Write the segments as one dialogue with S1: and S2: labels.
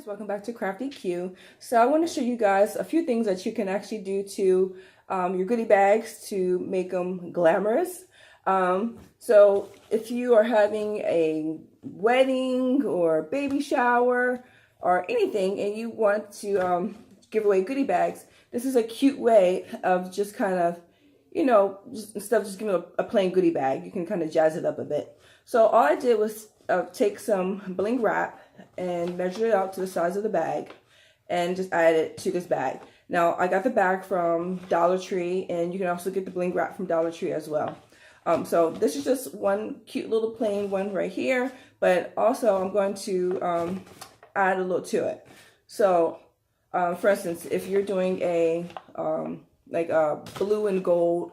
S1: Guys, welcome back to Crafty Q. So I want to show you guys a few things that you can actually do to your goodie bags to make them glamorous. So if you are having a wedding or baby shower or anything and you want to give away goodie bags, this is a cute way of just kind of, just, instead of just giving a plain goodie bag, you can kind of jazz it up a bit. So all I did was take some bling wrap and measure it out to the size of the bag and just add it to this bag. Now I got the bag from Dollar Tree, and you can also get the bling wrap from Dollar Tree as well. So this is just one cute little plain one right here, but also I'm going to add a little to it. So for instance, if you're doing a like a blue and gold,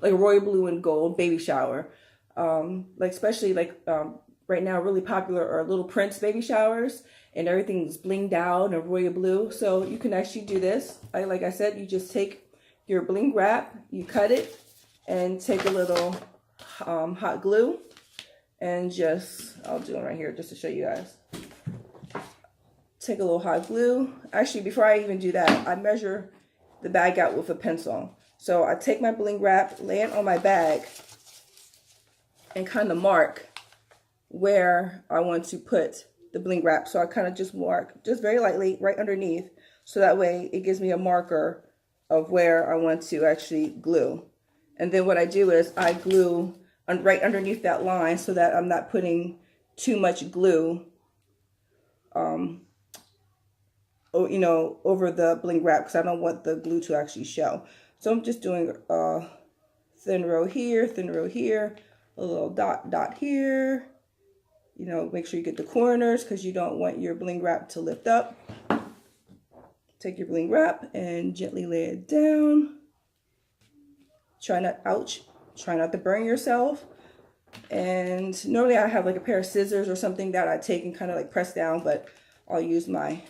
S1: like a royal blue and gold baby shower, like especially like right now really popular are little Prince baby showers, and everything's blinged out and royal blue. So you can actually do this. Like I said, you just take your bling wrap, you cut it, and take a little hot glue, and just, I'll do it right here just to show you guys. Take a little hot glue. Actually, before I even do that, I measure the bag out with a pencil. So I take my bling wrap, lay it on my bag, and kind of mark where I want to put the bling wrap. So I kind of just mark just very lightly right underneath, so that way it gives me a marker of where I want to actually glue. And then what I do is I glue right underneath that line so that I'm not putting too much glue over the bling wrap, because I don't want the glue to actually show. So I'm just doing a thin row here, a little dot here. Make sure you get the corners because you don't want your bling wrap to lift up. Take your bling wrap and gently lay it down. Try not to burn yourself. And normally I have like a pair of scissors or something that I take and kind of like press down, but I'll use my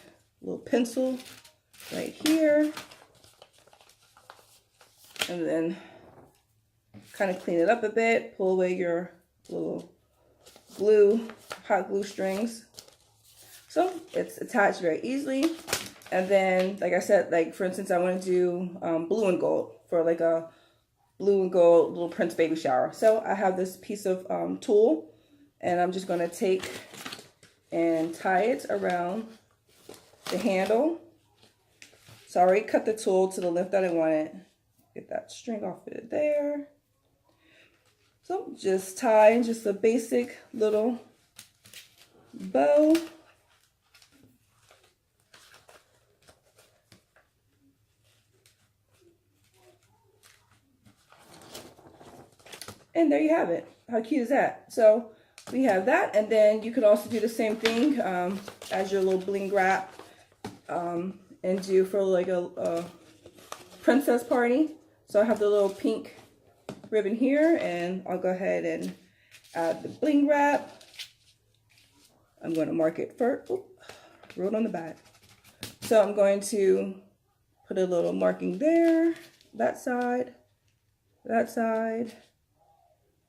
S1: little pencil right here. And then kind of clean it up a bit, pull away your little hot glue strings. So it's attached very easily. And then, like I said, like for instance, I want to do blue and gold for like a blue and gold little Prince baby shower. So I have this piece of tulle, and I'm just going to take and tie it around the handle. So I already cut the tulle to the length that I wanted. Get that string off of it there. So just tie just a basic little bow. And there you have it. How cute is that? So we have that, and then you could also do the same thing as your little bling wrap and do for like a princess party. So I have the little pink ribbon here, and I'll go ahead and add the bling wrap. I'm going to mark it first. Wrote on the back. So I'm going to put a little marking there, that side,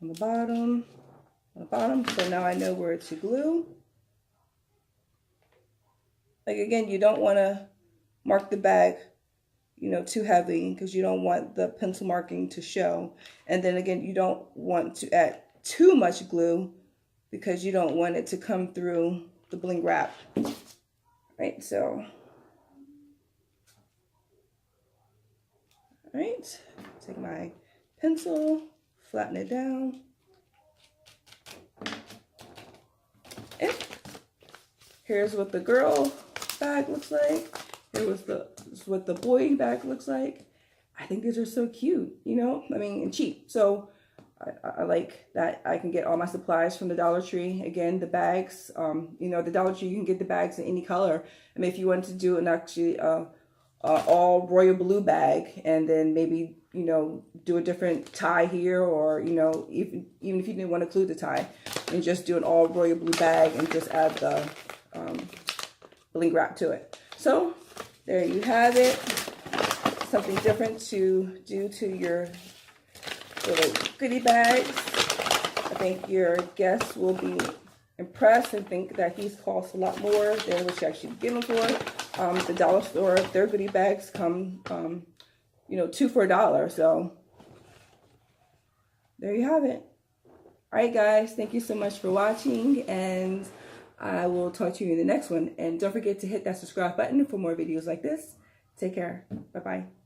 S1: on the bottom, so now I know where to glue. Like again, you don't want to mark the bag too heavy, because you don't want the pencil marking to show. And then again, you don't want to add too much glue because you don't want it to come through the bling wrap. Right, so take my pencil, flatten it down, and here's what the girl bag looks like. This is what the boy bag looks like. I think these are so cute, and cheap. So I like that I can get all my supplies from the Dollar Tree. Again, the bags, the Dollar Tree, you can get the bags in any color. I mean, if you wanted to do an actually all royal blue bag, and then maybe, do a different tie here, or, even if you didn't want to include the tie, and just do an all royal blue bag and just add the bling wrap to it. So there you have it. Something different to do to your little goodie bags. I think your guests will be impressed and think that these cost a lot more than what you actually get them for. The dollar store, their goodie bags come, you know, 2 for $1. So there you have it. All right, guys, thank you so much for watching, and I will talk to you in the next one. And don't forget to hit that subscribe button for more videos like this. Take care. Bye-bye.